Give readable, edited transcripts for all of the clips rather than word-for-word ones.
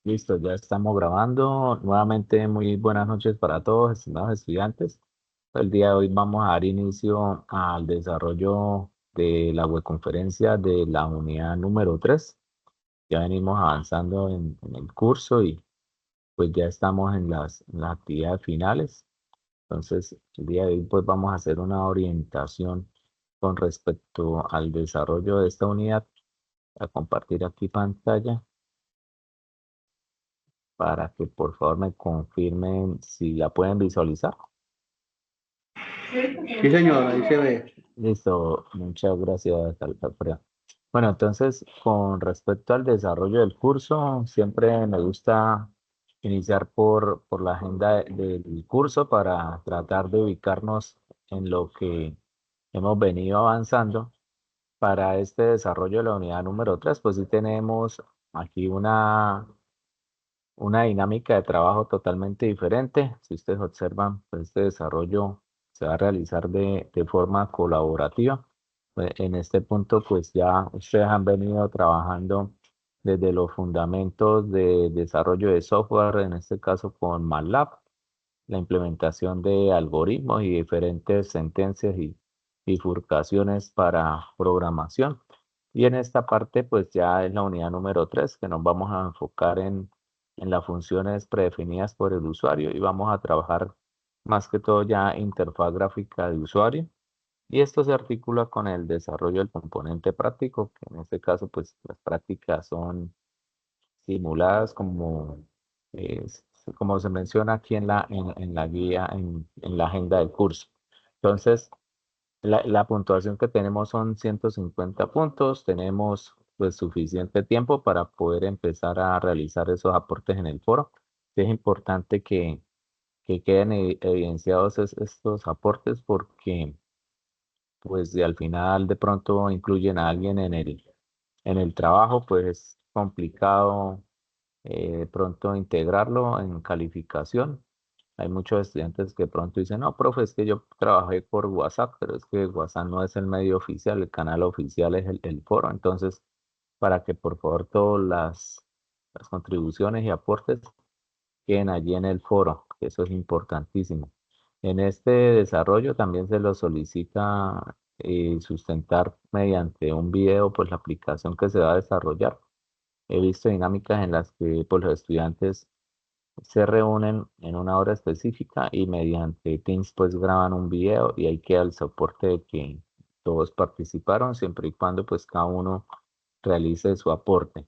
Listo, ya estamos grabando. Nuevamente, muy buenas noches para todos, estimados estudiantes. El día de hoy vamos a dar inicio al desarrollo de la webconferencia de la unidad número 3. Ya venimos avanzando en el curso y pues ya estamos en las actividades finales. Entonces, el día de hoy pues vamos a hacer una orientación con respecto al desarrollo de esta unidad. A compartir aquí pantalla para que por favor me confirmen si la pueden visualizar. Sí, señor, ahí se ve. Listo, muchas gracias, Alfredo. Bueno, entonces, con respecto al desarrollo del curso, siempre me gusta iniciar por la agenda del curso para tratar de ubicarnos en lo que hemos venido avanzando. Para este desarrollo de la unidad número 3 pues sí tenemos aquí una dinámica de trabajo totalmente diferente. Si ustedes observan, pues este desarrollo se va a realizar de forma colaborativa. Pues, en este punto, pues ya ustedes han venido trabajando desde los fundamentos de desarrollo de software, en este caso con MATLAB, la implementación de algoritmos y diferentes sentencias y bifurcaciones para programación. Y en esta parte, pues ya es la unidad número 3 que nos vamos a enfocar en las funciones predefinidas por el usuario y vamos a trabajar más que todo ya interfaz gráfica de usuario. Y esto se articula con el desarrollo del componente práctico, que en este caso, pues las prácticas son simuladas eh, como se menciona aquí en la guía, en la agenda del curso. Entonces, la puntuación que tenemos son 150 puntos. Tenemos pues suficiente tiempo para poder empezar a realizar esos aportes en el foro. Es importante que queden evidenciados estos aportes porque pues al final de pronto incluyen a alguien en el trabajo, pues es complicado de pronto integrarlo en calificación. Hay muchos estudiantes que pronto dicen, no, profe, es que yo trabajé por WhatsApp, pero es que WhatsApp no es el medio oficial, el canal oficial es el foro. Entonces, para que por favor todas las contribuciones y aportes queden allí en el foro, que eso es importantísimo. En este desarrollo también se lo solicita sustentar mediante un video, pues la aplicación que se va a desarrollar. He visto dinámicas en las que pues, los estudiantes se reúnen en una hora específica y mediante Teams pues graban un video y ahí queda el soporte de que todos participaron siempre y cuando pues cada uno realice su aporte.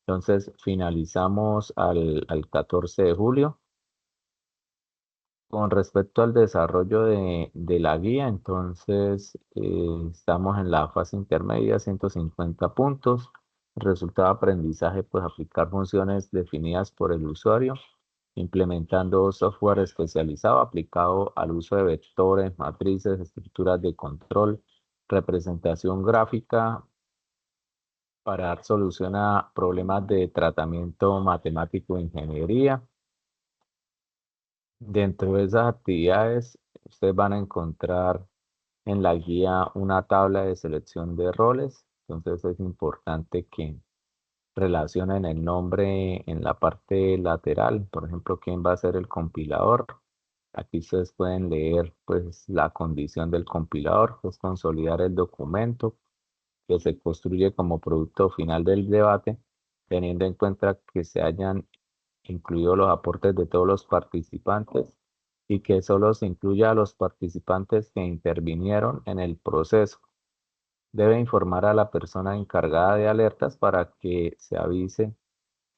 Entonces finalizamos al 14 de julio. Con respecto al desarrollo de la guía, entonces estamos en la fase intermedia, 150 puntos. Resultado de aprendizaje, pues aplicar funciones definidas por el usuario, implementando software especializado aplicado al uso de vectores, matrices, estructuras de control, representación gráfica para dar solución a problemas de tratamiento matemático e ingeniería. Dentro de esas actividades, ustedes van a encontrar en la guía una tabla de selección de roles. Entonces es importante que relacionen el nombre en la parte lateral. Por ejemplo, quién va a ser el compilador. Aquí ustedes pueden leer pues la condición del compilador, pues consolidar el documento que se construye como producto final del debate, teniendo en cuenta que se hayan incluido los aportes de todos los participantes y que solo se incluya a los participantes que intervinieron en el proceso. Debe informar a la persona encargada de alertas para que se avise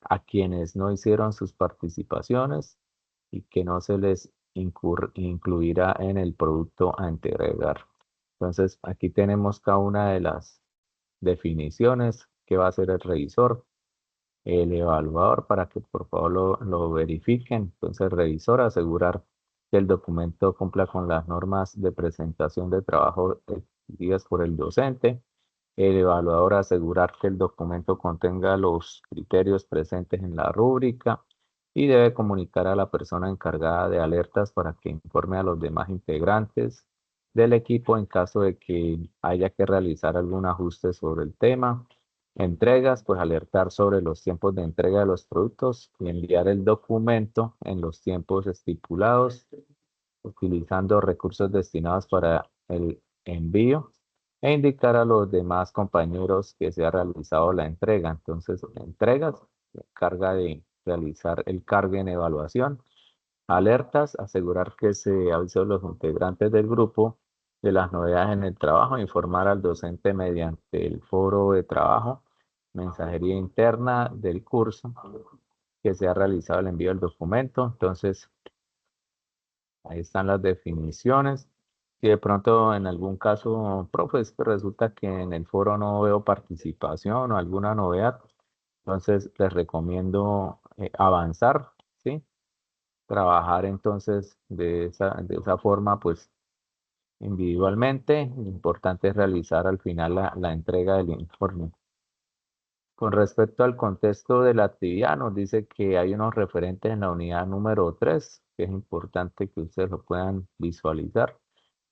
a quienes no hicieron sus participaciones y que no se les incluirá en el producto a entregar. Entonces, aquí tenemos cada una de las definiciones que va a hacer el revisor, el evaluador para que por favor lo verifiquen. Entonces, revisor, asegurar que el documento cumpla con las normas de presentación de trabajo exigidas por el docente. El evaluador, asegurar que el documento contenga los criterios presentes en la rúbrica y debe comunicar a la persona encargada de alertas para que informe a los demás integrantes del equipo en caso de que haya que realizar algún ajuste sobre el tema. Entregas, pues alertar sobre los tiempos de entrega de los productos y enviar el documento en los tiempos estipulados, utilizando recursos destinados para el envío e indicar a los demás compañeros que se ha realizado la entrega. Entonces, entregas, carga de realizar el cargue en evaluación, alertas, asegurar que se avise a los integrantes del grupo de las novedades en el trabajo, informar al docente mediante el foro de trabajo, mensajería interna del curso que se ha realizado el envío del documento. Entonces, ahí están las definiciones. Si de pronto en algún caso, profe, es que resulta que en el foro no veo participación o alguna novedad, entonces les recomiendo avanzar, ¿sí? Trabajar entonces de esa forma, pues individualmente. Lo importante es realizar al final la entrega del informe. Con respecto al contexto de la actividad, nos dice que hay unos referentes en la unidad número 3 que es importante que ustedes lo puedan visualizar.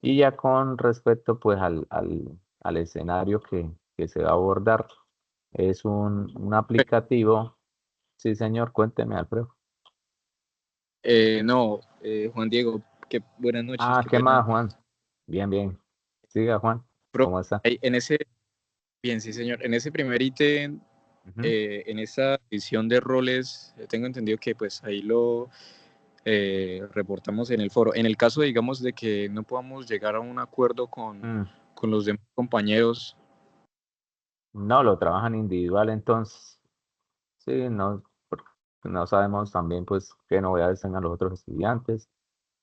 Y ya con respecto pues al escenario que se va a abordar, es un aplicativo. Sí, señor, cuénteme, Alfredo. No, Juan Diego, buenas noches, Ah, qué ¿qué pena. más, Juan? Bien, bien. Siga, Juan. Profe, ¿Cómo está? en ese, bien, sí, señor, en ese primer ítem, Ujú. en esa edición de roles, tengo entendido que pues ahí lo reportamos en el foro. En el caso, digamos, de que no podamos llegar a un acuerdo Mm, con los demás compañeros, No, lo trabajan individual, entonces. Sí, no, porque no sabemos también pues qué novedades tengan los otros estudiantes.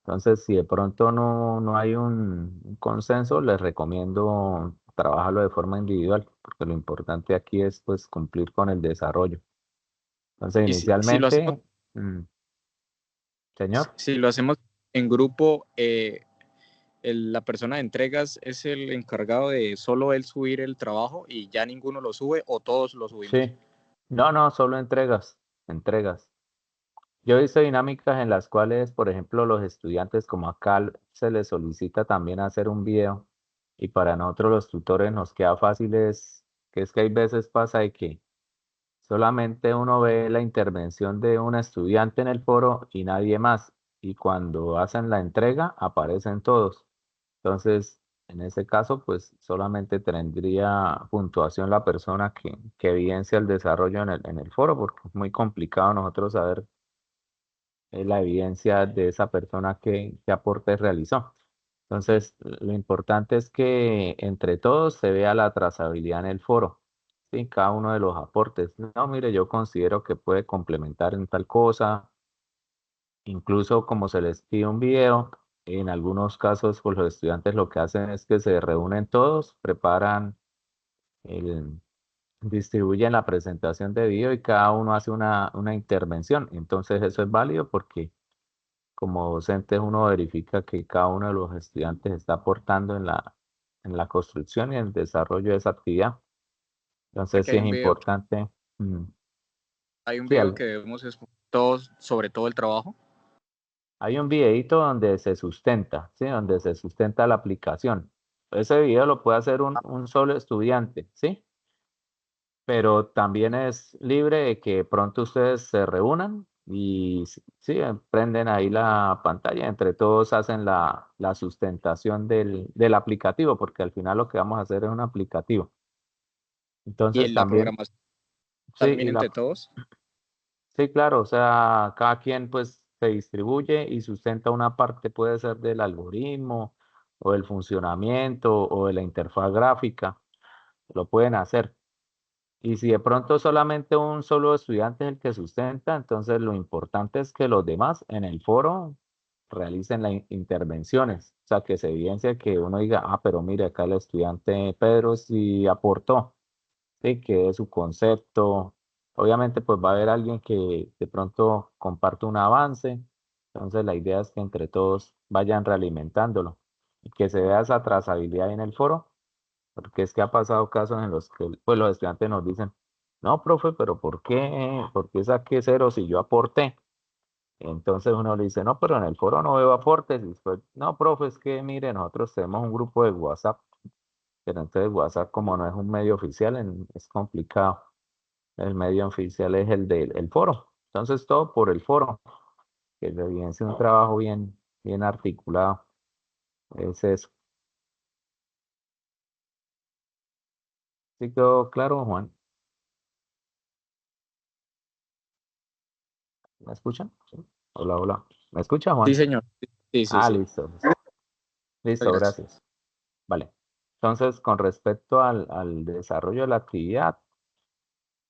Entonces, si de pronto no hay un consenso, les recomiendo trabajarlo de forma individual, porque lo importante aquí es pues cumplir con el desarrollo. Entonces, y si lo hacemos, inicialmente, mm, señor, si lo hacemos en grupo, la persona de entregas es el encargado de solo él subir el trabajo y ya ninguno lo sube o todos lo subimos. sí, no, solo entregas. Yo he visto dinámicas en las cuales, por ejemplo, los estudiantes, como acá se les solicita también hacer un video, y para nosotros los tutores nos queda fácil es que hay veces pasa de que solamente uno ve la intervención de un estudiante en el foro y nadie más, y cuando hacen la entrega aparecen todos. Entonces, en ese caso, pues solamente tendría puntuación la persona que evidencia el desarrollo en el foro, porque es muy complicado nosotros saber la evidencia de esa persona que aporte realizó. Entonces, lo importante es que entre todos se vea la trazabilidad en el foro, ¿sí? Cada uno de los aportes. No, mire, yo considero que puede complementar en tal cosa, incluso como se les pide un video, en algunos casos, pues los estudiantes lo que hacen es que se reúnen todos, preparan el, distribuyen la presentación de video y cada uno hace una intervención. Entonces, eso es válido porque como docentes uno verifica que cada uno de los estudiantes está aportando en la construcción y en el desarrollo de esa actividad. Entonces Aquí sí es importante. hay un Sí, video que debemos exponer todos sobre todo el trabajo. hay un videíto donde se sustenta, ¿sí? Donde se sustenta la aplicación. Ese video lo puede hacer un solo estudiante, ¿sí? Pero también es libre de que pronto ustedes se reúnan y sí, prenden ahí la pantalla, entre todos hacen la sustentación del aplicativo, porque al final lo que vamos a hacer es un aplicativo. Y Entonces en la también, programación sí, también entre todos. sí, claro, o sea, cada quien pues se distribuye y sustenta una parte, puede ser del algoritmo o del funcionamiento o de la interfaz gráfica, lo pueden hacer. Y si de pronto solamente un solo estudiante es el que sustenta, entonces lo importante es que los demás en el foro realicen las intervenciones. O sea, que se evidencie que uno diga, ah, pero mire, acá el estudiante Pedro sí aportó, sí, que es su concepto. Obviamente, pues va a haber alguien que de pronto comparte un avance. Entonces, la idea es que entre todos vayan realimentándolo y que se vea esa trazabilidad en el foro, porque es que ha pasado casos en los que pues, los estudiantes nos dicen, no, profe, pero ¿por qué? ¿Por qué saqué cero si yo aporté? Entonces uno le dice, no, pero en el foro no veo aportes. Y después, no, profe, es que mire, nosotros tenemos un grupo de WhatsApp pero entonces WhatsApp como no es un medio oficial, es complicado. El medio oficial es el del foro. Entonces todo por el foro, que le evidencia un trabajo bien articulado. Es eso. ¿Sí quedó claro, Juan? ¿Me escuchan? Sí. Hola, hola. ¿Me escucha, Sí, Juan? señor. Sí, sí, Ah, sí. listo. Muchas Listo, gracias. gracias. Vale. Entonces, con respecto al desarrollo de la actividad,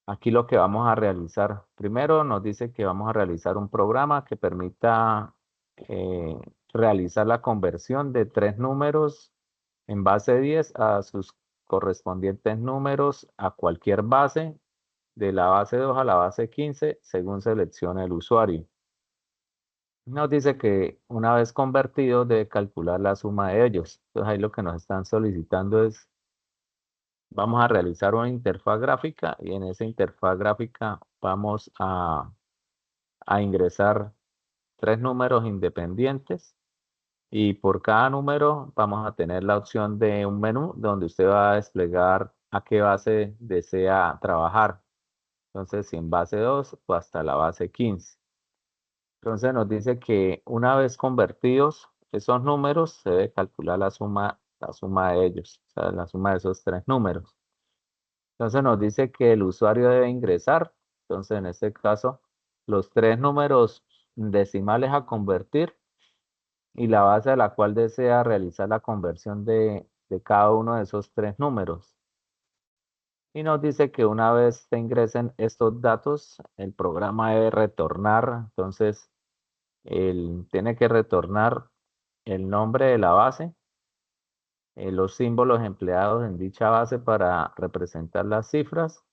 aquí lo que vamos a realizar, primero nos dice que vamos a realizar un programa que permita eh, realizar la conversión de tres números en base 10 a sus correspondientes números a cualquier base, de la base 2 a la base 15 según seleccione el usuario. Nos dice que una vez convertido debe calcular la suma de ellos. Entonces ahí lo que nos están solicitando es, vamos a realizar una interfaz gráfica y en esa interfaz gráfica vamos a ingresar tres números independientes y por cada número vamos a tener la opción de un menú donde usted va a desplegar a qué base desea trabajar. Entonces, si en base 2 o hasta la base 15. Entonces nos dice que una vez convertidos esos números, se debe calcular la suma de ellos, o sea, la suma de esos tres números. Entonces nos dice que el usuario debe ingresar, entonces en este caso, los tres números decimales a convertir y la base a la cual desea realizar la conversión de cada uno de esos tres números. Y nos dice que una vez se ingresen estos datos, el programa debe retornar, entonces él tiene que retornar el nombre de la base, los símbolos empleados en dicha base para representar las cifras,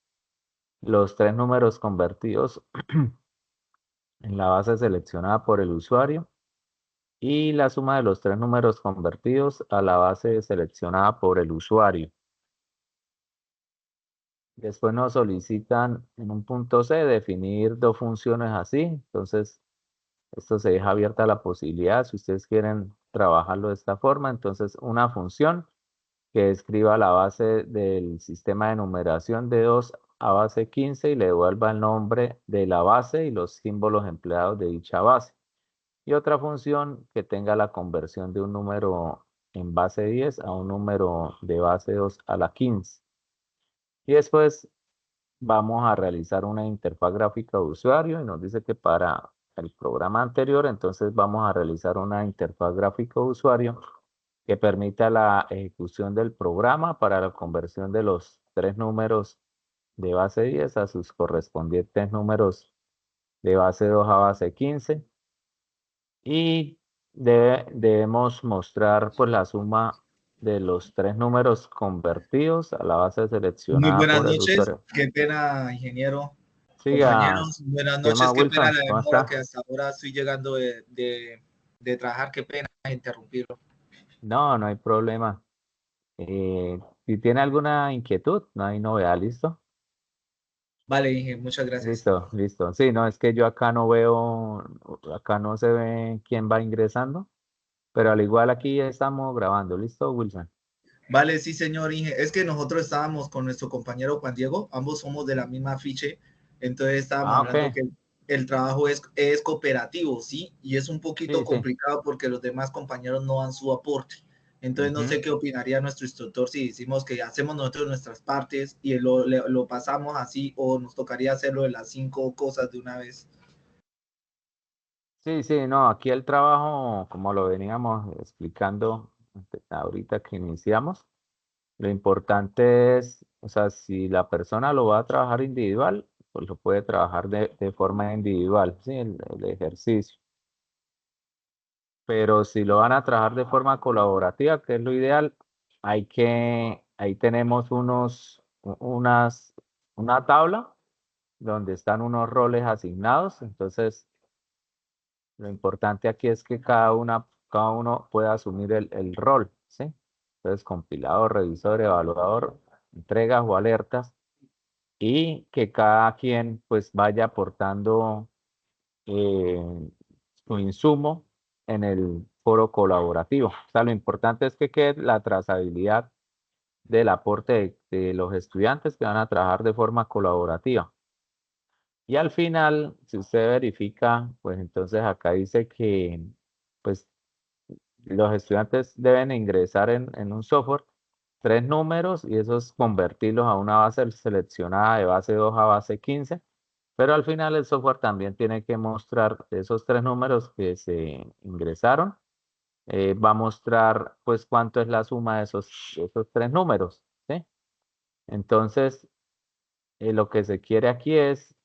los tres números convertidos en la base seleccionada por el usuario y la suma de los tres números convertidos a la base seleccionada por el usuario. Después nos solicitan en un punto C definir dos funciones así. Entonces, esto se deja abierta la posibilidad, si ustedes quieren trabajarlo de esta forma. Entonces, una función que escriba la base del sistema de numeración de 2 a base 15 y le devuelva el nombre de la base y los símbolos empleados de dicha base. Y otra función que tenga la conversión de un número en base 10 a un número de base 2 a la 15. Y después vamos a realizar una interfaz gráfica de usuario y nos dice que para el programa anterior, entonces vamos a realizar una interfaz gráfica de usuario que permita la ejecución del programa para la conversión de los tres números de base 10 a sus correspondientes números de base 2 a base 15 y debemos mostrar pues la suma de los tres números convertidos a la base Muy seleccionada buenas por el noches, usuario. qué pena, ingeniero. Siga, Compañeros, buenas ¿qué más, noches, qué pena Wilson? la ¿Cómo demora que está? hasta ahora estoy llegando de trabajar, qué pena interrumpirlo. No, no hay problema. Si tiene alguna inquietud, no hay novedad, ¿listo? Vale, Inge, muchas gracias. Listo, listo. Sí, no, es que yo acá no veo, acá no se ve quién va ingresando, pero al igual aquí estamos grabando. ¿Listo, Wilson? Vale, sí, señor Inge. Es que nosotros estábamos con nuestro compañero Juan Diego, ambos somos de la misma afiche, entonces estábamos Ah, ok. hablando que el trabajo es cooperativo, ¿sí? Y es un poquito Sí, sí. complicado porque los demás compañeros no dan su aporte. Entonces no Ujú. sé qué opinaría nuestro instructor si decimos que hacemos nosotros nuestras partes y lo pasamos así o nos tocaría hacerlo de las 5 cosas de una vez. Sí, sí, no, aquí el trabajo, como lo veníamos explicando ahorita que iniciamos, lo importante es, o sea, si la persona lo va a trabajar individual, pues lo puede trabajar de forma individual, sí, el ejercicio. Pero si lo van a trabajar de forma colaborativa, que es lo ideal, ahí tenemos una tabla donde están unos roles asignados. Entonces, lo importante aquí es que cada uno pueda asumir el rol, ¿sí? Entonces, compilador, revisor, evaluador, entregas o alertas, y que cada quien pues vaya aportando su insumo en el foro colaborativo. O sea, lo importante es que quede la trazabilidad del aporte de los estudiantes que van a trabajar de forma colaborativa. Y al final, si usted verifica, pues entonces acá dice que pues los estudiantes deben ingresar en un software 3 números y esos convertirlos a una base seleccionada de base 2 a base 15, pero al final el software también tiene que mostrar esos 3 números que se ingresaron, va a mostrar pues cuánto es la suma de esos 3 números, ¿sí? Entonces, lo que se quiere aquí es,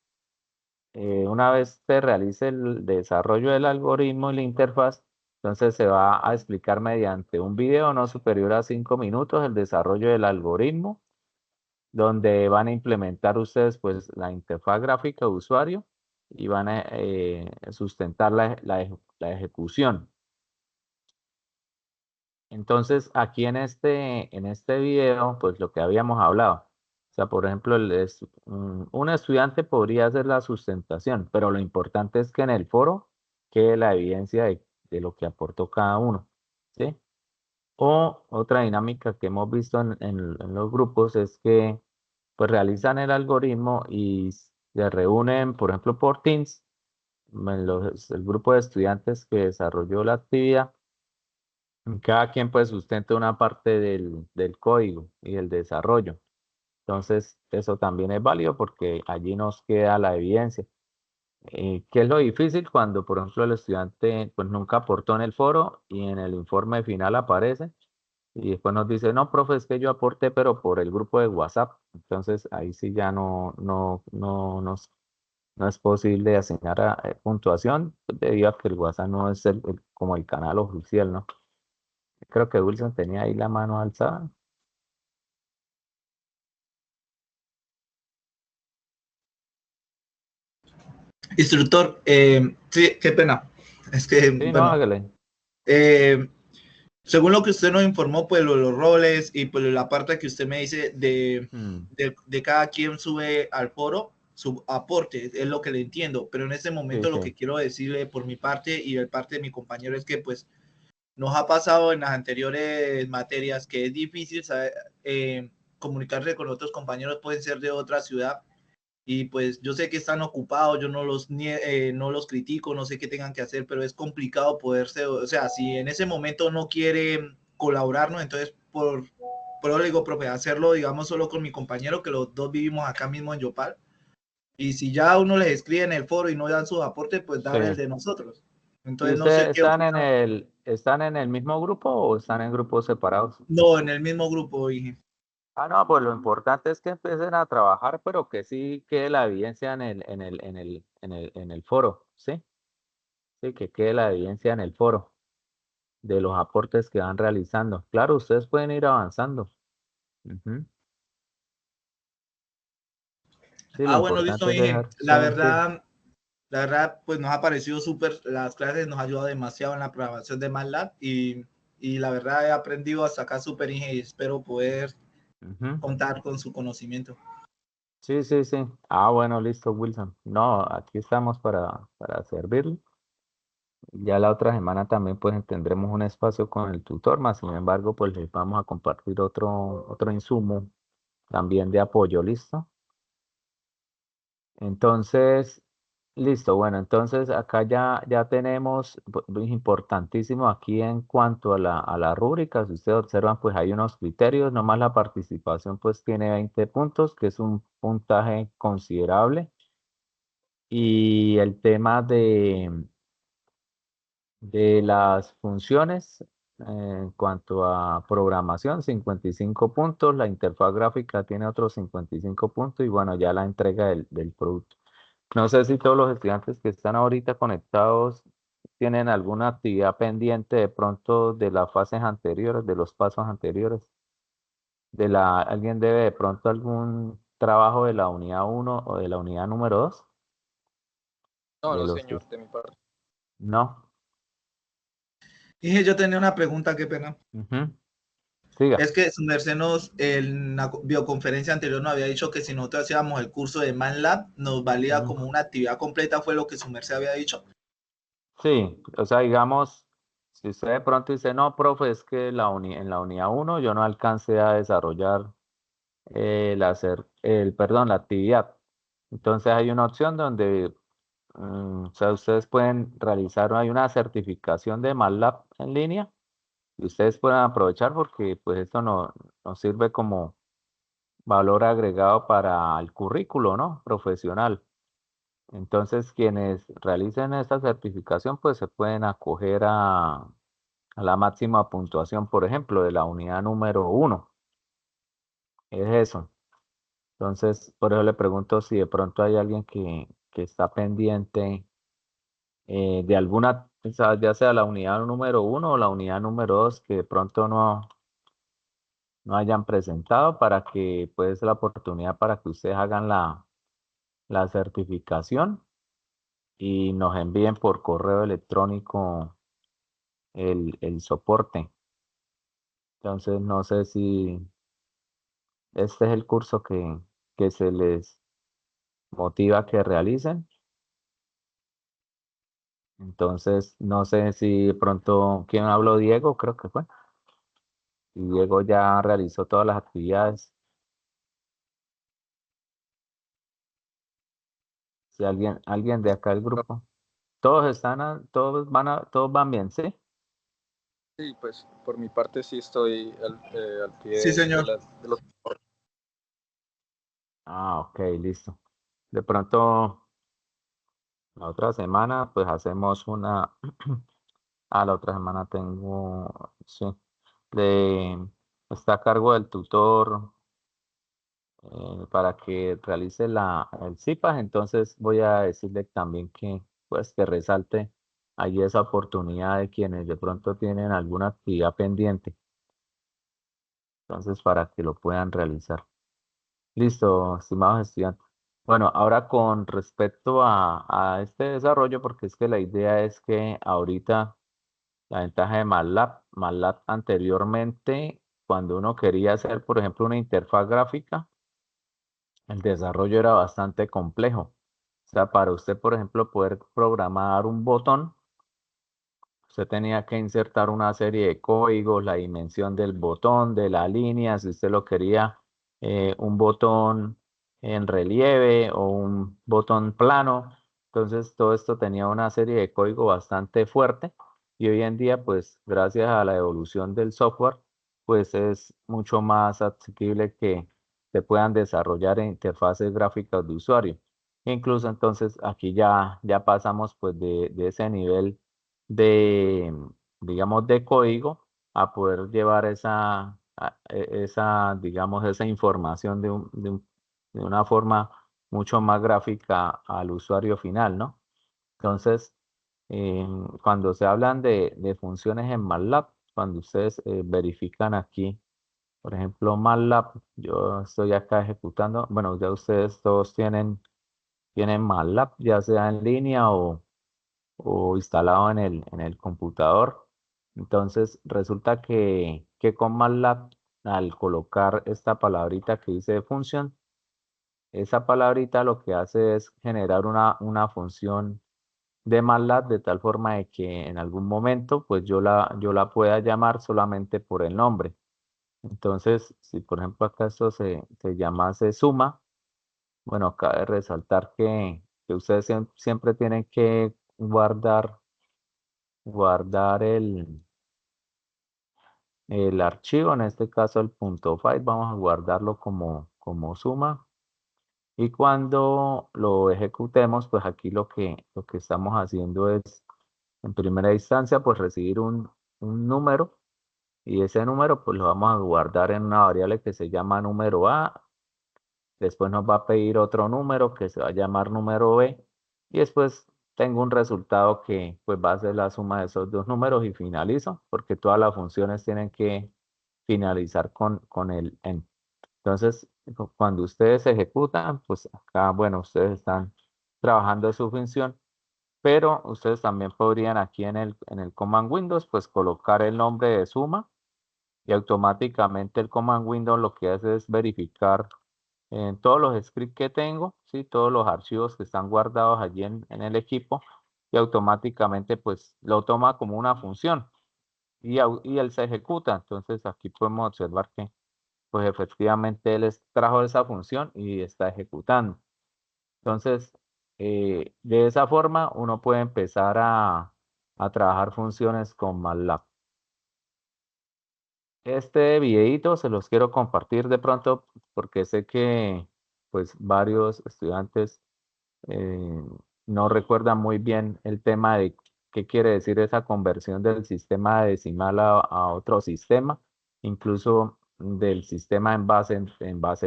una vez se realice el desarrollo del algoritmo y la interfaz, entonces se va a explicar mediante un video no superior a 5 minutos el desarrollo del algoritmo, donde van a implementar ustedes pues la interfaz gráfica de usuario y van a sustentar la ejecución. Entonces, aquí en este video, pues lo que habíamos hablado, o sea, por ejemplo, un estudiante podría hacer la sustentación, pero lo importante es que en el foro quede la evidencia de lo que aportó cada uno, ¿sí? O otra dinámica que hemos visto en los grupos es que pues realizan el algoritmo y se reúnen, por ejemplo, por Teams, el grupo de estudiantes que desarrolló la actividad, cada quien pues sustenta una parte del código y el desarrollo. Entonces, eso también es válido porque allí nos queda la evidencia. ¿Qué es lo difícil cuando, por ejemplo, el estudiante pues nunca aportó en el foro y en el informe final aparece? Y después nos dice, no, profe, es que yo aporté, pero por el grupo de WhatsApp. Entonces, ahí sí ya no es posible asignar puntuación debido a que el WhatsApp no es como el canal oficial, ¿no? Creo que Wilson tenía ahí la mano alzada. Instructor, sí, qué pena. Es que, Sí, no, bueno, hágale. eh, según lo que usted nos informó, pues los roles y pues la parte que usted me dice Mm, de cada quien sube al foro, su aporte, es lo que le entiendo, pero en este sí, momento lo sí. que quiero decirle por mi parte y de parte de mi compañero es que pues nos ha pasado en las anteriores materias que es difícil saber, comunicarse con otros compañeros, pueden ser de otra ciudad y pues yo sé que están ocupados, yo no los critico, no sé qué tengan que hacer, pero es complicado poderse, o sea, si en ese momento no quiere colaborarnos, entonces por eso le digo, profe, hacerlo, digamos, solo con mi compañero, que los dos vivimos acá mismo en Yopal, y si ya uno les escribe en el foro y no dan su aporte, pues Sí. dar el de nosotros. ¿Y Entonces no sé ustedes qué opina. están en el mismo grupo o están en grupos separados? No, en el mismo grupo, dije. Ah, no, pues lo importante es que empiecen a trabajar, pero que sí quede la evidencia en el foro, ¿sí? Sí, que quede la evidencia en el foro de los aportes que van realizando. Claro, ustedes pueden ir avanzando. Ujú. Sí, lo Ah, bueno, listo, importante es dije. dejar, sí, sí. La verdad, pues nos ha parecido súper, las clases nos ha ayudado demasiado en la programación de MATLAB y la verdad he aprendido hasta acá súper, Inge, y espero poder Ujú. contar con su conocimiento. Sí, sí, sí. Ah, bueno, listo, Wilson. No, aquí estamos para servirle. Ya la otra semana también pues tendremos un espacio con el tutor, más sin embargo pues les vamos a compartir otro insumo también de apoyo, ¿listo? Entonces, listo, bueno, entonces acá ya tenemos, es importantísimo aquí en cuanto a la rúbrica, si ustedes observan pues hay unos criterios, nomás la participación pues tiene 20 puntos, que es un puntaje considerable, y el tema de las funciones, en cuanto a programación, 55 puntos, la interfaz gráfica tiene otros 55 puntos y bueno, ya la entrega del producto. No sé si todos los estudiantes que están ahorita conectados tienen alguna actividad pendiente de pronto de las fases anteriores, de los pasos anteriores. ¿Alguien debe de pronto algún trabajo de la unidad uno o de la unidad número 2? No, De no, los que... señor, de mi parte. No. Inge, yo tenía una pregunta, qué pena. Ujú. Siga. Es que su merced nos, en la videoconferencia anterior nos había dicho que si nosotros hacíamos el curso de MATLAB, nos valía Mm. como una actividad completa, fue lo que su merced había dicho. Sí, o sea, digamos, Si usted de pronto dice, no, profe, es que en la unidad 1 yo no alcancé a desarrollar la actividad. Entonces hay una opción donde o sea, ustedes pueden realizar, hay una certificación de MATLAB en línea y ustedes pueden aprovechar porque pues esto nos sirve como valor agregado para el currículo, ¿no? Profesional. Entonces, quienes realicen esta certificación, pues se pueden acoger a la máxima puntuación, por ejemplo, de la unidad número 1. Es eso. Entonces, por eso le pregunto si de pronto hay alguien que está pendiente de alguna, o sea, ya sea la unidad número 1 o la unidad número 2, que de pronto no hayan presentado para que pues la oportunidad para que ustedes hagan la certificación y nos envíen por correo electrónico el soporte. Entonces, no sé si este es el curso que se les motiva a que realicen. Entonces, no sé si de pronto, ¿quién habló? Diego, creo que fue. Y Diego ya realizó todas las actividades. Si alguien de acá del grupo. Todos todos van bien, ¿sí? Sí, pues por mi parte sí estoy al Sí, pie señor. de los... Ah, ok, listo. De pronto, la otra semana, pues hacemos una. La otra semana tengo, sí, está a cargo del tutor para que realice el CIPAS, entonces voy a decirle también que, pues, que resalte allí esa oportunidad de quienes de pronto tienen alguna actividad pendiente, entonces para que lo puedan realizar. Listo, estimados estudiantes. Bueno, ahora con respecto a este desarrollo, porque es que la idea es que ahorita la ventaja de MATLAB anteriormente, cuando uno quería hacer, por ejemplo, una interfaz gráfica, el desarrollo era bastante complejo. O sea, para usted, por ejemplo, poder programar un botón, usted tenía que insertar una serie de códigos, la dimensión del botón, de la línea, si usted lo quería un botón en relieve o un botón plano. Entonces, todo esto tenía una serie de código bastante fuerte y hoy en día, pues, gracias a la evolución del software, pues es mucho más asequible que se puedan desarrollar interfaces gráficas de usuario. Incluso entonces aquí ya pasamos pues de ese nivel de, digamos, de código a poder llevar digamos, esa información de una forma mucho más gráfica al usuario final, ¿no? Entonces, cuando se hablan de funciones en MATLAB, cuando ustedes verifican aquí, por ejemplo, MATLAB, yo estoy acá ejecutando, bueno, ya ustedes todos tienen MATLAB, ya sea en línea o instalado en el computador. Entonces resulta que con MATLAB, al colocar esta palabrita que dice función, esa palabrita lo que hace es generar una función de MATLAB de tal forma de que en algún momento pues yo la pueda llamar solamente por el nombre. Entonces, si por ejemplo acá esto se llamase suma, bueno, cabe resaltar que ustedes siempre tienen que guardar el archivo, en este caso el punto .file, vamos a guardarlo como suma. Y cuando lo ejecutemos, pues aquí lo que estamos haciendo es, en primera instancia, pues recibir un número y ese número pues lo vamos a guardar en una variable que se llama número A. Después nos va a pedir otro número que se va a llamar número B. Y después tengo un resultado que pues va a ser la suma de esos dos números y finalizo, porque todas las funciones tienen que finalizar con el en. Entonces, cuando ustedes ejecutan, pues acá, bueno, ustedes están trabajando su función, pero ustedes también podrían aquí en el Command Windows, pues colocar el nombre de suma y automáticamente el Command Windows lo que hace es verificar en todos los scripts que tengo, ¿sí? Todos los archivos que están guardados allí en el equipo y automáticamente pues lo toma como una función. y él se ejecuta. Entonces aquí podemos observar que pues efectivamente él trajo esa función y está ejecutando. Entonces, de esa forma uno puede empezar a trabajar funciones con MATLAB. Este videito se los quiero compartir de pronto porque sé que pues varios estudiantes eh, no recuerdan muy bien el tema de qué quiere decir esa conversión del sistema decimal a otro sistema, incluso del sistema en base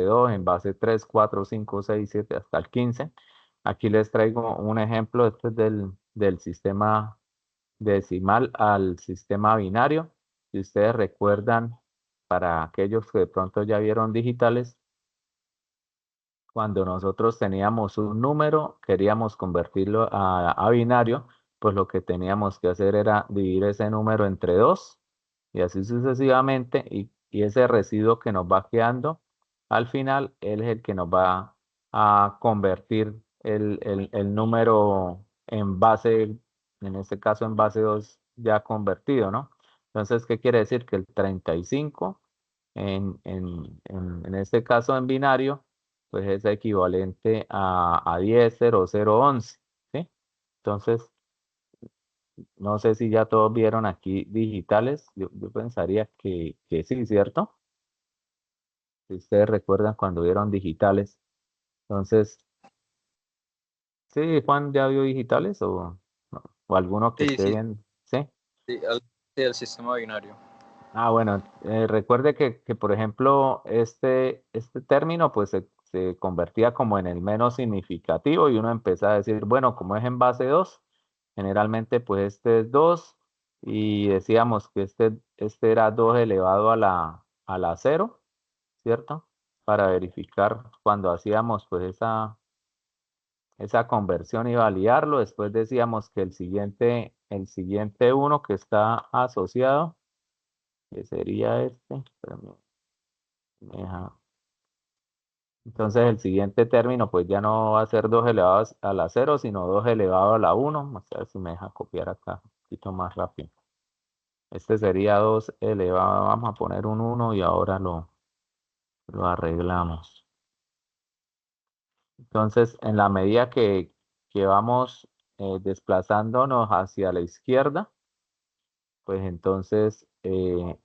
2, en base 3, 4, 5, 6, 7, hasta el 15. Aquí les traigo un ejemplo, este es del sistema decimal al sistema binario. Si ustedes recuerdan, para aquellos que de pronto ya vieron digitales, cuando nosotros teníamos un número, queríamos convertirlo a binario, pues lo que teníamos que hacer era dividir ese número entre dos y así sucesivamente, y ese residuo que nos va quedando al final, él es el que nos va a convertir el número en base, en este caso en base 2 ya convertido, ¿no? Entonces, ¿qué quiere decir? Que el 35 en este caso en binario, pues es equivalente a 10, 0, 0, 11, ¿sí? Entonces, no sé si ya todos vieron aquí digitales, yo pensaría que sí, ¿cierto? Si ustedes recuerdan cuando vieron digitales. Entonces, ¿sí, Juan, ya vio digitales o, no? O alguno que Sí, esté sí, bien? ¿Sí? sí, sí, el sistema binario. Ah, bueno, recuerde que, por ejemplo, este término pues se convertía como en el menos significativo y uno empezaba a decir, bueno, como es en base 2 generalmente pues este es 2 y decíamos que este era 2 elevado a la cero, ¿cierto? Para verificar cuando hacíamos pues esa conversión y validarlo. Después decíamos que el siguiente uno que está asociado, que sería este, espérame, deja. Entonces el siguiente término pues ya no va a ser 2 elevado a la cero, sino 2 elevado a la uno. Vamos a ver si me deja copiar acá un poquito más rápido. Este sería 2 elevado, vamos a poner un uno y ahora lo arreglamos. Entonces, en la medida que vamos desplazándonos hacia la izquierda, pues entonces eh,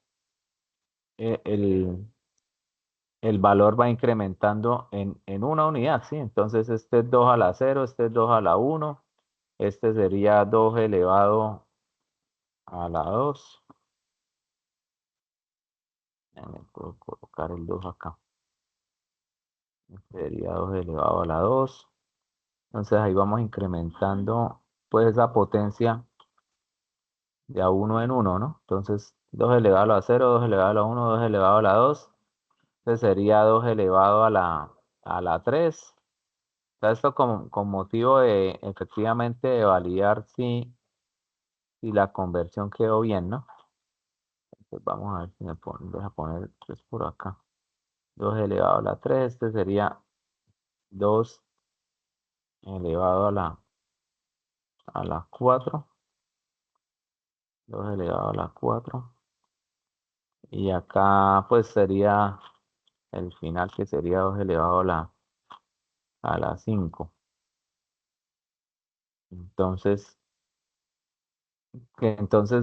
el, el valor va incrementando en una unidad, ¿sí? Entonces, este es 2 a la cero, este es 2 a la uno, este sería 2 elevado a la 2. Me puedo colocar el 2 acá. Este sería 2 elevado a la 2. Entonces, ahí vamos incrementando, pues, esa potencia de a uno en uno, ¿no? Entonces, 2 elevado a la cero, 2 elevado a la uno, 2 elevado a la 2. Entonces, sería 2 elevado a la 3. Sea, esto con motivo de efectivamente de validar si la conversión quedó bien, ¿no? Entonces vamos a ver si deja poner 3 por acá. 2 elevado a la 3, este sería 2 elevado a la 4. 2 elevado a la 4. Y acá pues sería el final que sería 2 elevado a la 5. Entonces,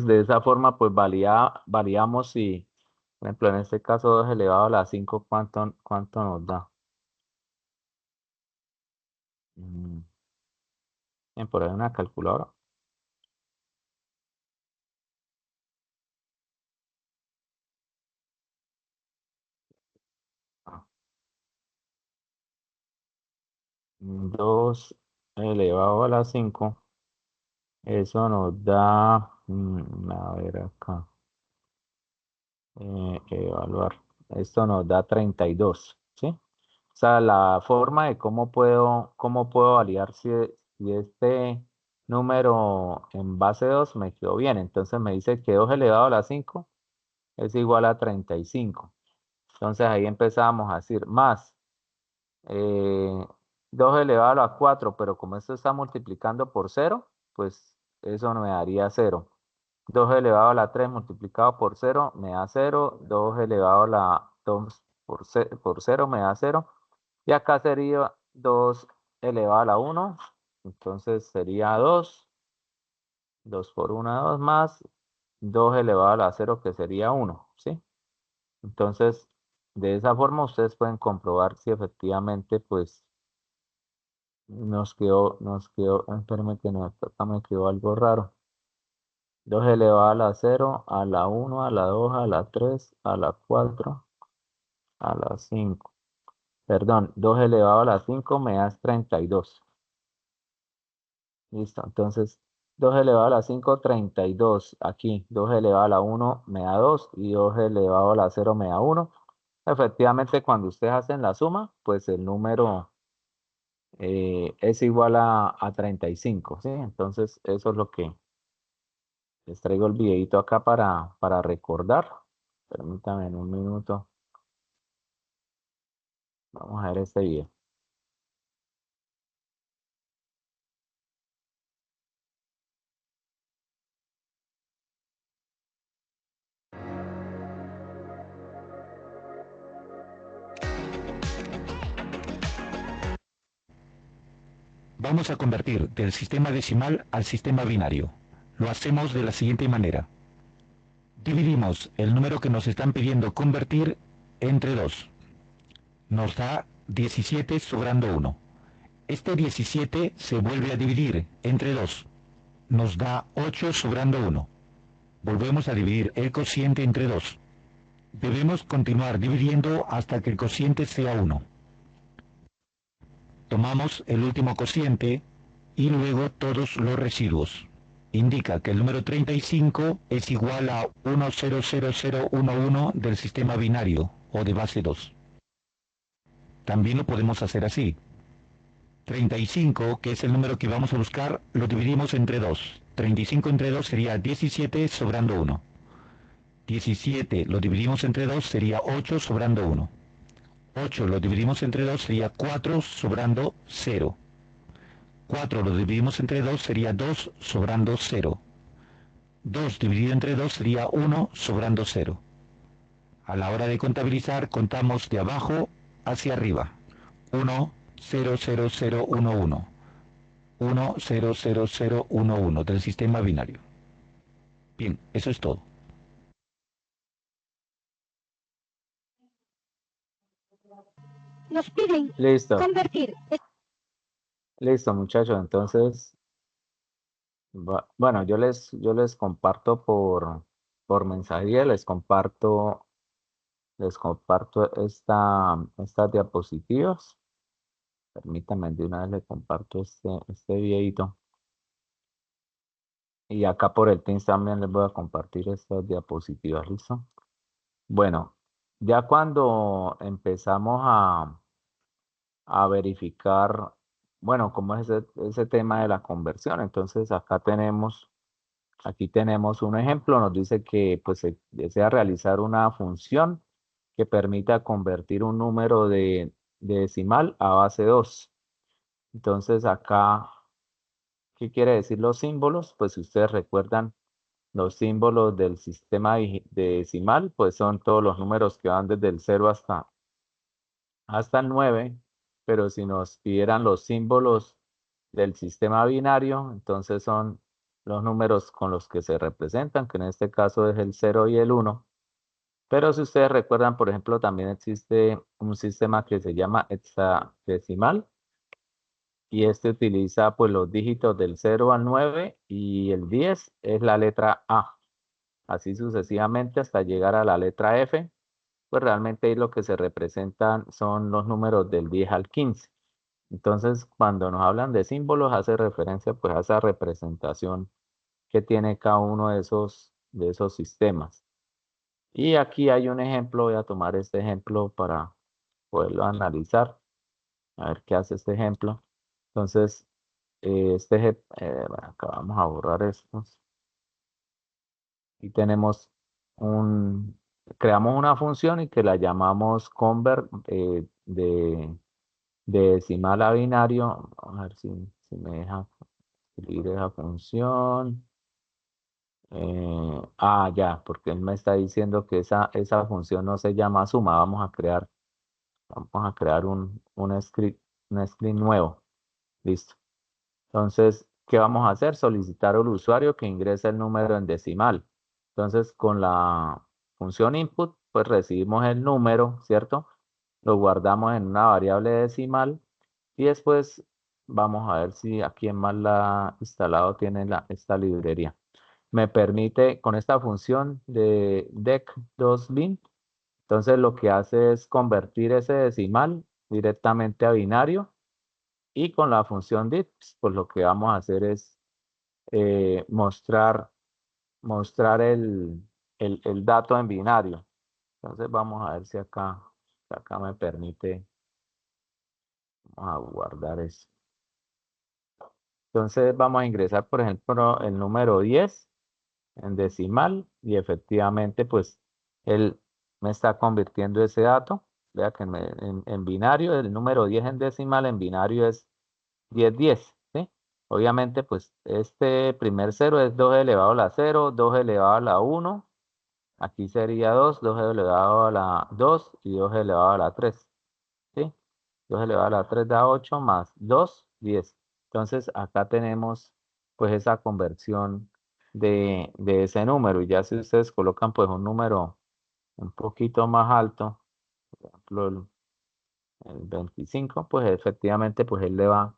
de esa forma pues validamos si, por ejemplo, en este caso 2 elevado a la 5, ¿cuánto nos da? Mm, Bien, por ahí una calculadora. Ah, 2 elevado a la 5, eso nos da, a ver acá, evaluar, esto nos da 32, ¿sí? O sea, la forma de cómo puedo validar si este número en base 2 me quedó bien. Entonces me dice que 2 elevado a la 5 es igual a 35. Entonces ahí empezamos a decir más eh, 2 elevado a la 4, pero como esto está multiplicando por cero, pues eso me daría cero. 2 elevado a la 3 multiplicado por 0 me da 0. 2 elevado a la 2 por 0 me da 0. Y acá sería 2 elevado a la 1. Entonces sería 2. 2 por 1, 2 más 2 elevado a la 0 que sería 1. ¿Sí? Entonces, de esa forma ustedes pueden comprobar si efectivamente pues espérame que no, acá me quedó algo raro. 2 elevado a la 0, a la 1, a la 2, a la 3, a la 4, a la 5. Perdón, 2 elevado a la 5 me da 32. Listo, entonces 2 elevado a la 5, 32. Aquí 2 elevado a la 1 me da 2 y 2 elevado a la 0 me da 1. Efectivamente, cuando ustedes hacen la suma, pues el número es igual a 35, ¿sí? Entonces, eso es lo que les traigo el videito acá para recordar. Permítanme en un minuto. Vamos a ver este video. Vamos a convertir del sistema decimal al sistema binario. Lo hacemos de la siguiente manera. Dividimos el número que nos están pidiendo convertir entre 2. Nos da 17 sobrando 1. Este 17 se vuelve a dividir entre 2. Nos da 8 sobrando 1. Volvemos a dividir el cociente entre 2. Debemos continuar dividiendo hasta que el cociente sea 1. Tomamos el último cociente y luego todos los residuos. Indica que el número 35 es igual a 100011 del sistema binario o de base 2. También lo podemos hacer así. 35, que es el número que vamos a buscar, lo dividimos entre 2. 35 entre 2 sería 17 sobrando 1. 17 lo dividimos entre 2 sería 8 sobrando 1. 8 lo dividimos entre 2 sería 4 sobrando 0. 4 lo dividimos entre 2 sería 2 sobrando 0. 2 dividido entre 2 sería 1 sobrando 0. A la hora de contabilizar contamos de abajo hacia arriba. 1, 0, 0, 0, 1, 1. 1, 0, 0, 0, 1, 1 del sistema binario. Bien, eso es todo. Nos piden Listo, convertir. listo muchachos. Entonces, bueno, yo les comparto por mensajería, les comparto estas diapositivas. Permítanme, de una vez le comparto este videito. Y acá por el Teams también les voy a compartir estas diapositivas, ¿listo? Bueno, ya cuando empezamos a verificar, bueno, cómo es ese tema de la conversión, entonces aquí tenemos un ejemplo, nos dice que pues se desea realizar una función que permita convertir un número de decimal a base 2. Entonces acá, ¿qué quiere decir los símbolos? Pues si ustedes recuerdan, los símbolos del sistema de decimal, pues son todos los números que van desde el 0 hasta el 9, pero si nos pidieran los símbolos del sistema binario, entonces son los números con los que se representan, que en este caso es el 0 y el 1. Pero si ustedes recuerdan, por ejemplo, también existe un sistema que se llama hexadecimal y este utiliza pues los dígitos del 0 al 9 y el 10 es la letra A. Así sucesivamente hasta llegar a la letra F, pues realmente ahí lo que se representan son los números del 10 al 15. Entonces, cuando nos hablan de símbolos, hace referencia pues a esa representación que tiene cada uno de esos sistemas. Y aquí hay un ejemplo, voy a tomar este ejemplo para poderlo analizar, a ver qué hace este ejemplo. Entonces, bueno, acá vamos a borrar estos. Y tenemos creamos una función y que la llamamos convert de decimal a binario. Vamos a ver si me deja escribir esa función. Ya, porque él me está diciendo que esa función no se llama suma. Vamos a crear un script nuevo. Listo. Entonces, ¿qué vamos a hacer? Solicitar al usuario que ingrese el número en decimal. Entonces, con la función input, pues recibimos el número, ¿cierto? Lo guardamos en una variable decimal y después vamos a ver si aquí en MATLAB instalado tiene esta librería. Me permite con esta función de dec2bin, entonces lo que hace es convertir ese decimal directamente a binario y con la función dips, pues lo que vamos a hacer es mostrar el dato en binario. Entonces vamos a ver si acá me permite, vamos a guardar eso. Entonces vamos a ingresar, por ejemplo, el número 10 en decimal y efectivamente pues él me está convirtiendo ese dato. Vea que en binario, el número 10 en decimal, en binario es 10, ¿sí? Obviamente pues este primer cero es 2 elevado a la 0, 2 elevado a la 1. Aquí sería 2 elevado a la 2 y 2 elevado a la 3, ¿sí? 2 elevado a la 3 da 8 más 2, 10. Entonces acá tenemos pues esa conversión de ese número. Y ya si ustedes colocan pues un número un poquito más alto, por ejemplo el 25, pues efectivamente pues él le va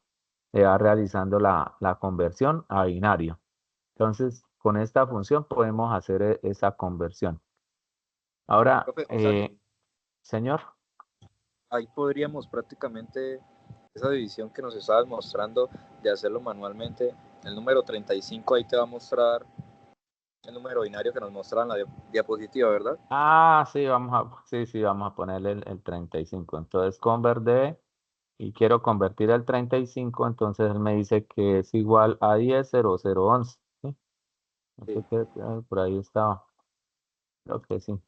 realizando la conversión a binario. Entonces con esta función podemos hacer esa conversión. Ahora, Profe, o sea que señor. ahí podríamos prácticamente esa división que nos estabas mostrando de hacerlo manualmente. El número 35 ahí te va a mostrar el número binario que nos mostraba en la diapositiva, ¿verdad? Sí, vamos a ponerle el 35. Entonces, convert y quiero convertir el 35, entonces él me dice que es igual a 10,0011. ¿Sí? Sí. Por ahí estaba. Creo que sí.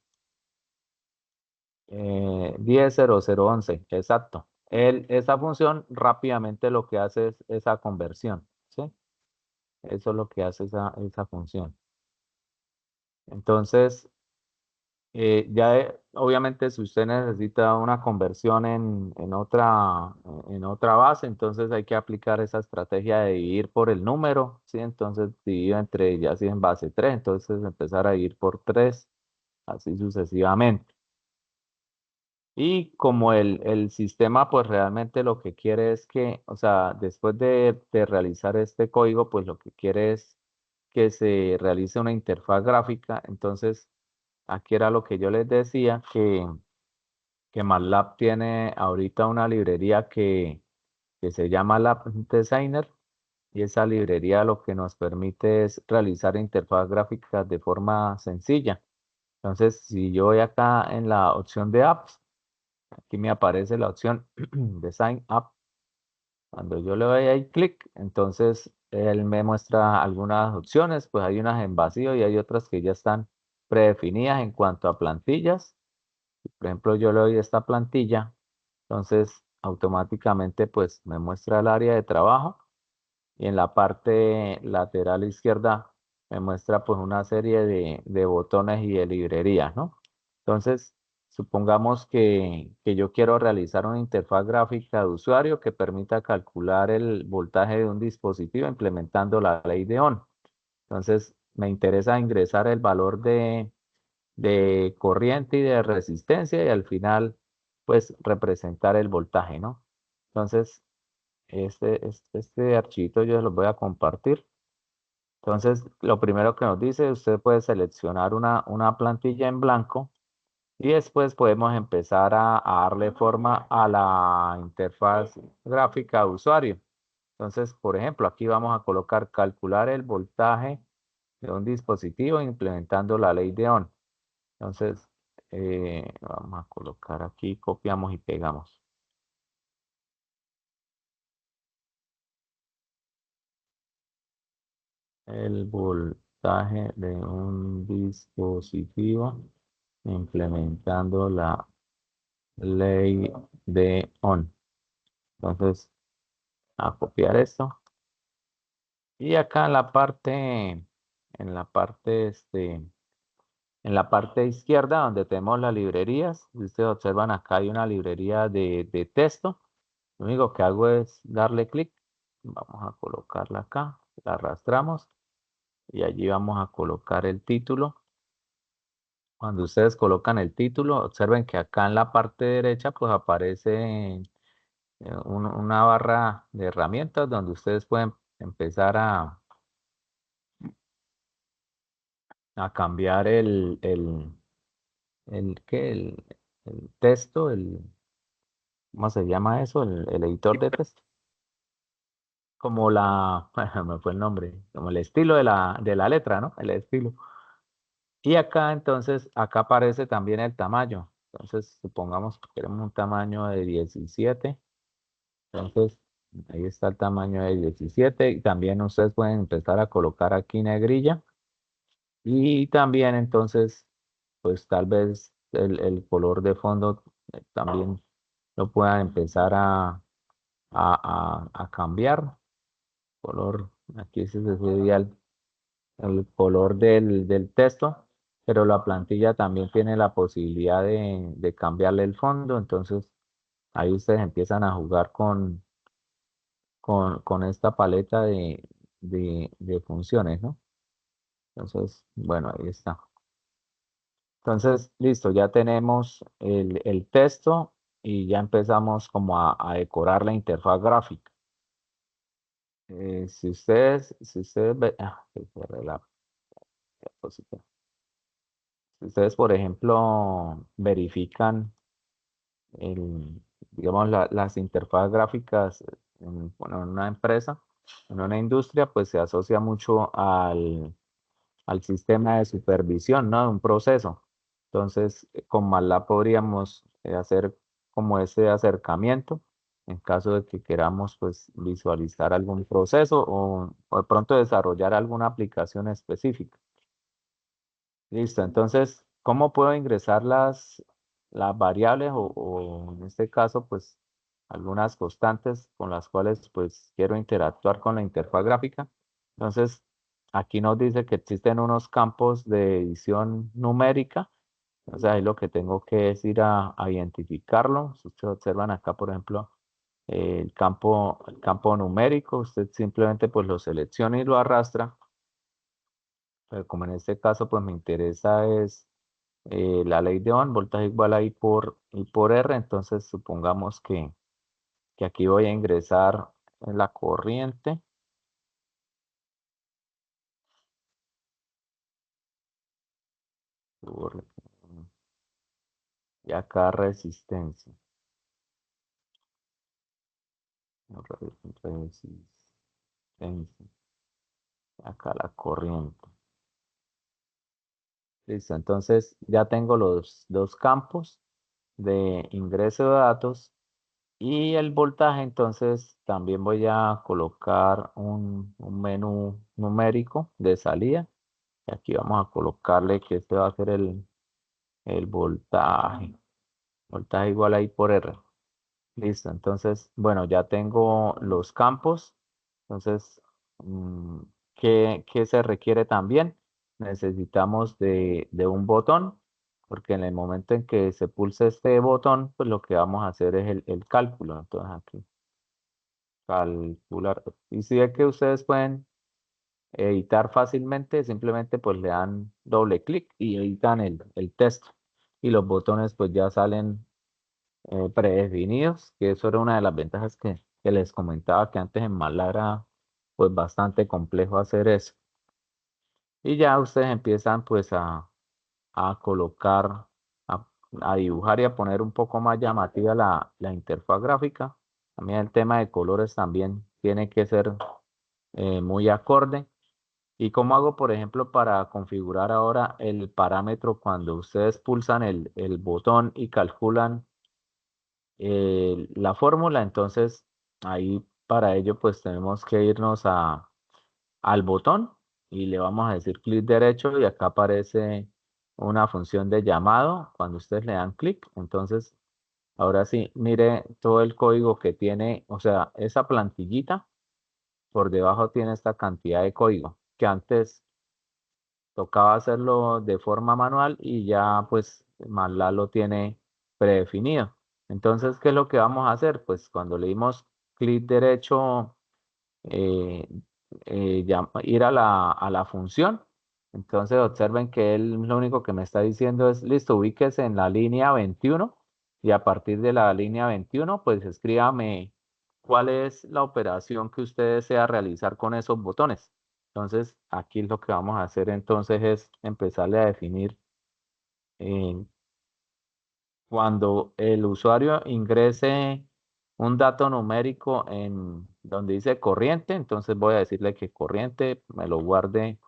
10,0011, exacto. Esa función rápidamente lo que hace es esa conversión. ¿Sí? Eso es lo que hace esa función. Entonces, obviamente si usted necesita una conversión en otra base, entonces hay que aplicar esa estrategia de dividir por el número, ¿sí? Entonces divido entre, ya si en base 3, entonces empezar a dividir por 3, así sucesivamente. Y como el sistema pues realmente lo que quiere es que, o sea, después de realizar este código, pues lo que quiere es que se realice una interfaz gráfica. Entonces aquí era lo que yo les decía, que MATLAB tiene ahorita una librería que se llama Lab Designer, y esa librería lo que nos permite es realizar interfaz gráficas de forma sencilla. Entonces, si yo voy acá en la opción de apps, aquí me aparece la opción Design App. Cuando yo le doy ahí clic, entonces él me muestra algunas opciones, pues hay unas en vacío y hay otras que ya están predefinidas en cuanto a plantillas. Por ejemplo, yo le doy esta plantilla, entonces automáticamente pues me muestra el área de trabajo y en la parte lateral izquierda me muestra pues una serie de botones y de librerías, ¿no? Entonces, supongamos que yo quiero realizar una interfaz gráfica de usuario que permita calcular el voltaje de un dispositivo implementando la ley de Ohm. Entonces, me interesa ingresar el valor de corriente y de resistencia y al final, pues, representar el voltaje, ¿no? Entonces, este archivito yo se los voy a compartir. Entonces, lo primero que nos dice, usted puede seleccionar una plantilla en blanco y después podemos empezar a darle forma a la interfaz gráfica de usuario. Entonces, por ejemplo, aquí vamos a colocar calcular el voltaje de un dispositivo implementando la ley de Ohm. Entonces, vamos a colocar aquí, copiamos y pegamos. El voltaje de un dispositivo implementando la ley de Ohm. Entonces, a copiar esto. Y acá en la parte, en la parte izquierda donde tenemos las librerías. Si ustedes observan acá hay una librería de texto. Lo único que hago es darle clic. Vamos a colocarla acá, la arrastramos y allí vamos a colocar el título. Cuando ustedes colocan el título, observen que acá en la parte derecha pues aparece una barra de herramientas donde ustedes pueden empezar a cambiar ¿qué? El texto, ¿cómo se llama eso? El editor de texto. Como me fue el nombre, como el estilo de la letra, ¿no? El estilo. Y acá entonces, acá aparece también el tamaño. Entonces, supongamos que queremos un tamaño de 17. Entonces, ahí está el tamaño de 17. Y también ustedes pueden empezar a colocar aquí negrilla. Y también entonces, pues tal vez el color de fondo también lo puedan empezar a cambiar. Color, aquí ese sería el color del texto, pero la plantilla también tiene la posibilidad de cambiarle el fondo, entonces ahí ustedes empiezan a jugar con esta paleta de funciones, ¿no? Entonces, bueno, ahí está. Entonces, listo, ya tenemos el texto y ya empezamos como a decorar la interfaz gráfica. Si ustedes ven, se cerré la cosita. Si ustedes, por ejemplo, verifican digamos, las interfaces gráficas bueno, en una empresa, en una industria, pues se asocia mucho al sistema de supervisión, ¿no? De un proceso. Entonces, con MATLAB podríamos hacer como ese acercamiento en caso de que queramos, pues, visualizar algún proceso o de pronto desarrollar alguna aplicación específica. Listo, entonces, ¿cómo puedo ingresar las variables o en este caso, pues, algunas constantes con las cuales, pues, quiero interactuar con la interfaz gráfica? Entonces, aquí nos dice que existen unos campos de edición numérica. O sea, ahí lo que tengo que es ir a identificarlo. Si ustedes observan acá, por ejemplo, el campo numérico, usted simplemente pues lo selecciona y lo arrastra. Pero como en este caso, pues me interesa es la ley de Ohm, voltaje igual a I por R, entonces supongamos que aquí voy a ingresar en la corriente. Y acá resistencia. Resistencia. Acá la corriente. Listo, entonces ya tengo los dos campos de ingreso de datos y el voltaje, entonces también voy a colocar un menú numérico de salida. Y aquí vamos a colocarle que este va a ser el voltaje. Voltaje igual a I por R. Listo, entonces, bueno, ya tengo los campos. Entonces, mm, ¿qué se requiere también? Necesitamos de un botón, porque en el momento en que se pulse este botón, pues lo que vamos a hacer es el cálculo. Entonces, aquí, calcular. Y si ve que ustedes pueden editar fácilmente, simplemente pues le dan doble clic y editan el texto. Y los botones pues ya salen predefinidos, que eso era una de las ventajas que les comentaba que antes en MATLAB era pues bastante complejo hacer eso. Y ya ustedes empiezan pues a colocar, a, a dibujar y a poner un poco más llamativa la interfaz gráfica. También el tema de colores también tiene que ser muy acorde. ¿Y cómo hago, por ejemplo, para configurar ahora el parámetro cuando ustedes pulsan el botón y calculan la fórmula? Entonces, ahí para ello, pues tenemos que irnos al botón y le vamos a decir clic derecho y acá aparece una función de llamado. Cuando ustedes le dan clic, entonces, ahora sí, mire todo el código que tiene, o sea, esa plantillita por debajo tiene esta cantidad de código que antes tocaba hacerlo de forma manual y ya pues MATLAB lo tiene predefinido. Entonces, ¿qué es lo que vamos a hacer? Pues cuando le dimos clic derecho, ir a la función, entonces observen que él lo único que me está diciendo es, listo, ubíquese en la línea 21 y a partir de la línea 21, pues escríbame cuál es la operación que usted desea realizar con esos botones. Entonces, aquí lo que vamos a hacer entonces es empezarle a definir cuando el usuario ingrese un dato numérico en donde dice corriente, entonces voy a decirle que corriente me lo guarde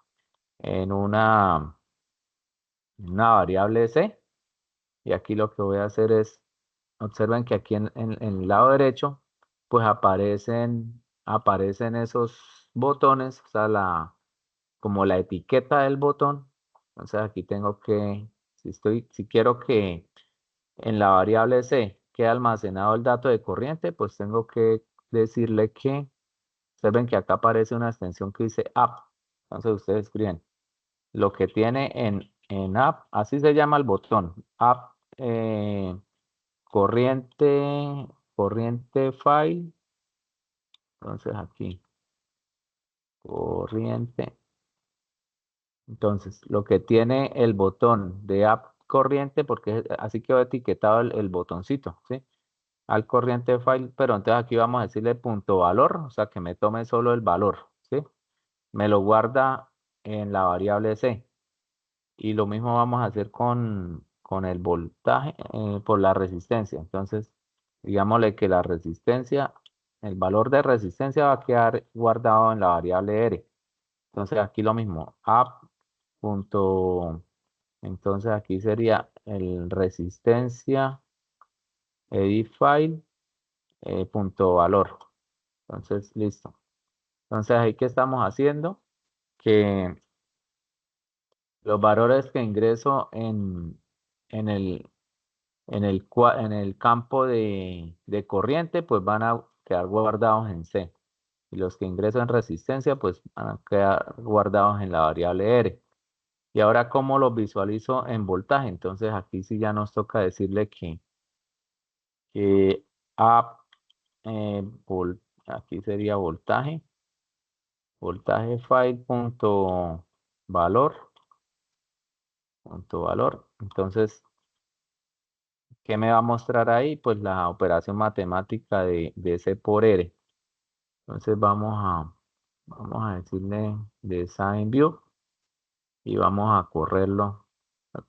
en una variable C. Y aquí lo que voy a hacer es, observen que aquí en el lado derecho, pues aparecen esos botones, o sea, como la etiqueta del botón. Entonces aquí tengo que, si quiero que en la variable C quede almacenado el dato de corriente, pues tengo que decirle que, ustedes ven que acá aparece una extensión que dice app. Entonces ustedes escriben lo que tiene en app, así se llama el botón, app corriente file. Entonces aquí, corriente. Entonces, lo que tiene el botón de app corriente, porque así quedó etiquetado el botoncito, ¿sí? Al corriente file, pero entonces aquí vamos a decirle punto valor, o sea que me tome solo el valor, ¿sí? Me lo guarda en la variable C. Y lo mismo vamos a hacer con el voltaje por la resistencia. Entonces, digámosle que la resistencia, el valor de resistencia va a quedar guardado en la variable R. Entonces aquí lo mismo, app punto, entonces aquí sería el resistencia edit file punto valor. Entonces, listo. Entonces, ahí que estamos haciendo que los valores que ingreso en el, en el campo de corriente, pues van a quedar guardados en C. Y los que ingreso en resistencia, pues van a quedar guardados en la variable R. Y ahora, ¿cómo los visualizo en voltaje? Entonces, aquí sí ya nos toca decirle que a, aquí sería voltaje file punto valor. Entonces, ¿qué me va a mostrar ahí? Pues la operación matemática de C por R. Entonces vamos a decirle design view y vamos a correrlo.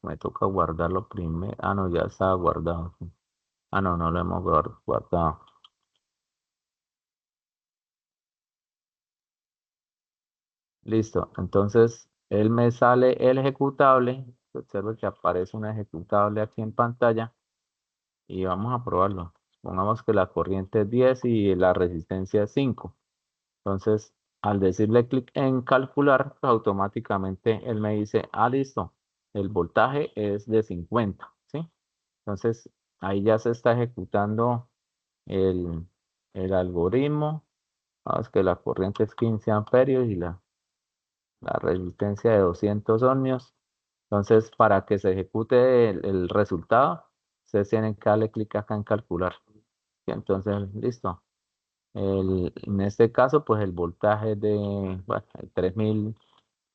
Me toca guardarlo primero. Ah, no, ya está guardado. Ah, no, no lo hemos guardado. Listo. Entonces, él me sale el ejecutable. Observe que aparece un ejecutable aquí en pantalla y vamos a probarlo. Pongamos que la corriente es 10 y la resistencia es 5. Entonces, al decirle clic en calcular, pues automáticamente él me dice, ah, listo, el voltaje es de 50, ¿sí? Entonces, ahí ya se está ejecutando el, el algoritmo. Vamos que la corriente es 15 amperios y la resistencia de 200 ohmios. Entonces, para que se ejecute el resultado, ustedes tienen que darle clic acá en calcular. Y entonces, listo. En este caso, pues el voltaje de, bueno, 3000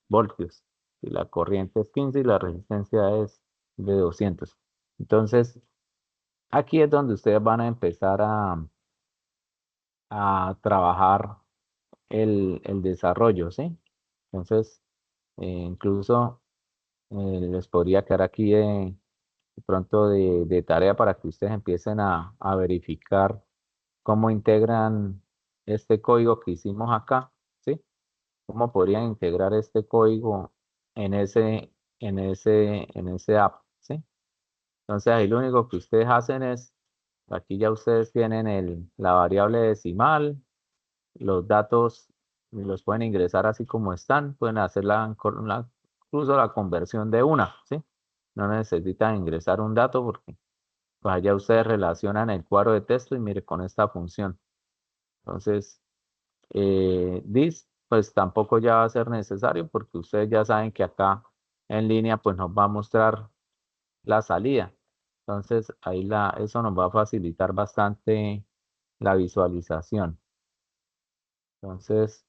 voltios. Y la corriente es 15 y la resistencia es de 200. Entonces, aquí es donde ustedes van a empezar a trabajar el desarrollo, ¿sí? Entonces, incluso les podría quedar aquí de pronto de tarea para que ustedes empiecen a verificar cómo integran este código que hicimos acá, ¿sí? ¿Cómo podrían integrar este código en ese app, ¿sí? Entonces ahí lo único que ustedes hacen es, aquí ya ustedes tienen la variable decimal, los datos los pueden ingresar así como están, pueden hacer incluso la conversión de una, ¿sí? No necesitan ingresar un dato porque pues allá ustedes relacionan el cuadro de texto y mire con esta función. Entonces, this pues tampoco ya va a ser necesario porque ustedes ya saben que acá en línea, pues nos va a mostrar la salida. Entonces, ahí eso nos va a facilitar bastante la visualización. Entonces,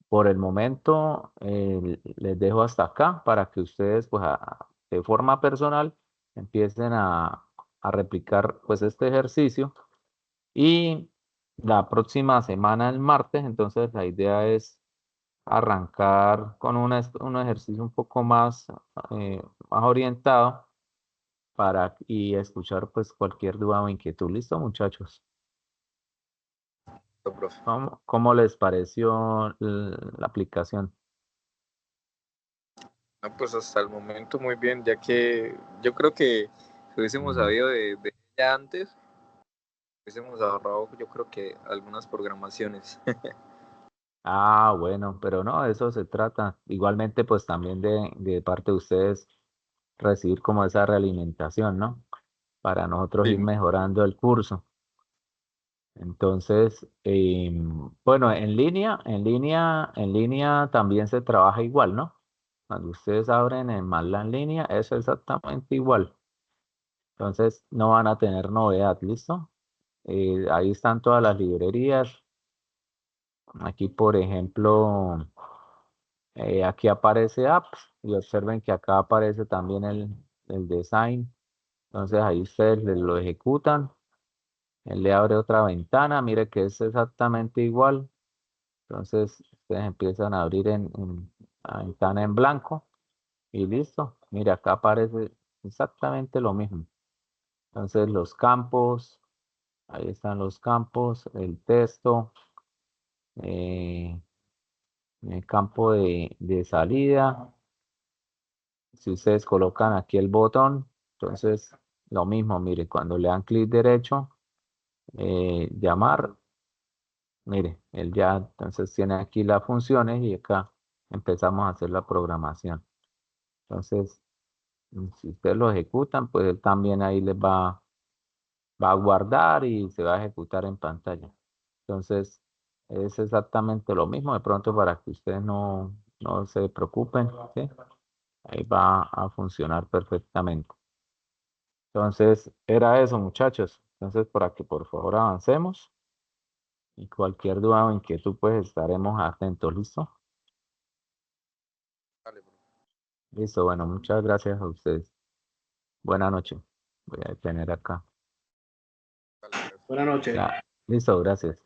por el momento, les dejo hasta acá para que ustedes, pues, de forma personal, empiecen a replicar, pues, este ejercicio. Y la próxima semana, el martes, entonces, la idea es arrancar con un ejercicio un poco más orientado y escuchar, pues, cualquier duda o inquietud. ¿Listo, muchachos? Profe. ¿Cómo les pareció la aplicación? No, pues hasta el momento muy bien, ya que yo creo que si hubiésemos sabido de ella antes, hubiésemos ahorrado yo creo que algunas programaciones. Ah, bueno, pero no, de eso se trata. Igualmente, pues también de parte de ustedes recibir como esa realimentación, ¿no? Para nosotros ir Sí. mejorando el curso. Entonces, bueno, en línea también se trabaja igual, ¿no? Cuando ustedes abren en Matla en línea, eso es exactamente igual. Entonces, no van a tener novedad, ¿listo? Ahí están todas las librerías. Aquí, por ejemplo, aquí aparece apps y observen que acá aparece también el design. Entonces, ahí ustedes lo ejecutan. Él le abre otra ventana. Mire que es exactamente igual. Entonces, ustedes empiezan a abrir en la ventana en blanco y listo. Mire, acá aparece exactamente lo mismo. Entonces, los campos, ahí están los campos, el texto, eh, el campo de salida. Si ustedes colocan aquí el botón, entonces lo mismo, mire, cuando le dan clic derecho, llamar, mire, él ya entonces tiene aquí las funciones y acá empezamos a hacer la programación. Entonces, si ustedes lo ejecutan, pues él también ahí les va a guardar y se va a ejecutar en pantalla. Entonces, es exactamente lo mismo, de pronto para que ustedes no se preocupen, ¿sí? Ahí va a funcionar perfectamente. Entonces, era eso, muchachos. Entonces, para que por favor avancemos y cualquier duda o inquietud, pues estaremos atentos. ¿Listo? Vale, profe. Listo, bueno, muchas gracias a ustedes. Buenas noches. Voy a detener acá. Vale, profe. Buenas noches. Listo, gracias.